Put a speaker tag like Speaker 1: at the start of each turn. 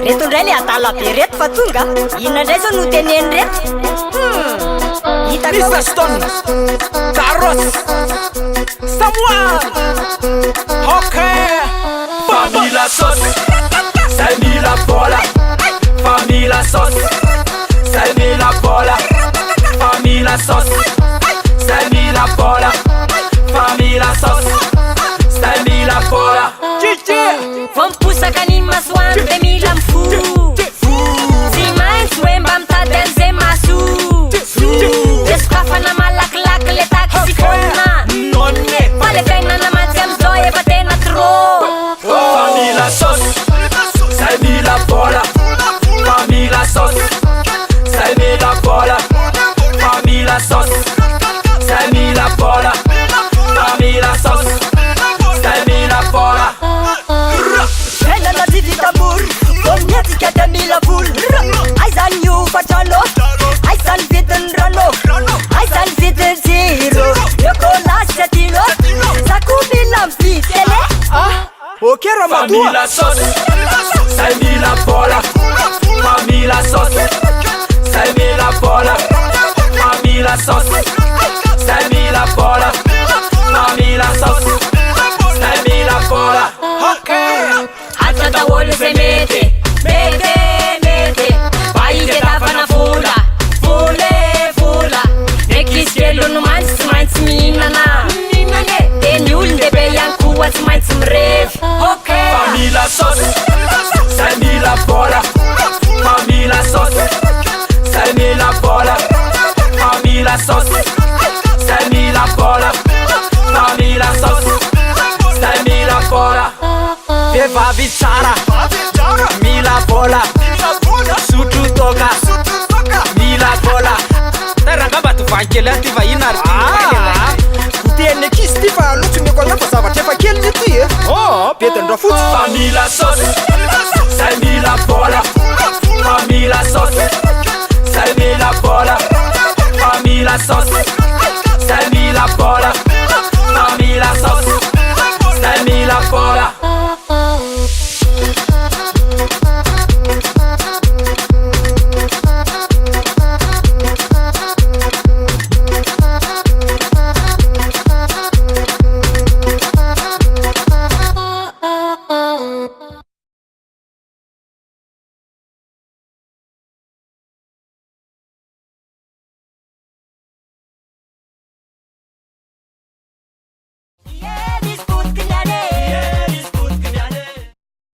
Speaker 1: reto ndray le atala be reto fa tonga inona ndray zao no teneny reto
Speaker 2: Mr. Stone, Carros, Samuel, okay.
Speaker 3: Família Sauce, sai la bola. Família Sauce, sai la bola. Família Sauce, sai la bola. Família Sauce, sai la bola.
Speaker 1: Vamos pusaka ny masoandro de mila mifu Tsy maintsy hoe mba mitady an'izay maso Esokafana malakilaky le taky sifona Fa le fiainana mantsy am'izao efa tena trop
Speaker 3: Família Sauce, sai la bola. Família Sauce, sai la bola. Família Sauce, sai la bola. Família Sauce, sai la bola.
Speaker 1: Fiainana tsy vita mory Vao mihetsika de mila voly Aizany io fatrano Aizany vidiny rano Aizany vidiny zero Eko lasy tsy atino Zako mila mividy tele
Speaker 2: Ok Ramatoa.
Speaker 3: Família Sauce, sai la bola. Família Sauce, sai la bola. Família Sauce, sai la bola. Família Sauce, sai la bola.
Speaker 1: Hatra daholo zay mety Mba ike tafana vola Vola Ndraiky izy kelo no mantsy tsy maintsy mihinana De ny olon-dehibe ihany koa tsy maintsy mirevy
Speaker 3: Família Sauce, sai la bola. Família Sauce, sai la bola. Família Sauce, sai la bola. Família Sauce, sai la bola.
Speaker 2: Vehivavy tsara, mila bola. Sotro toka, mila bola. Tarangamba tovany kely any ty vahiny ary teny ankizy ty fa lotsony ko fa zavatra efa kely ny ty betindra fotsy.
Speaker 3: Família Sauce, sai la bola. Família Sauce, sai la bola. Família Sauce,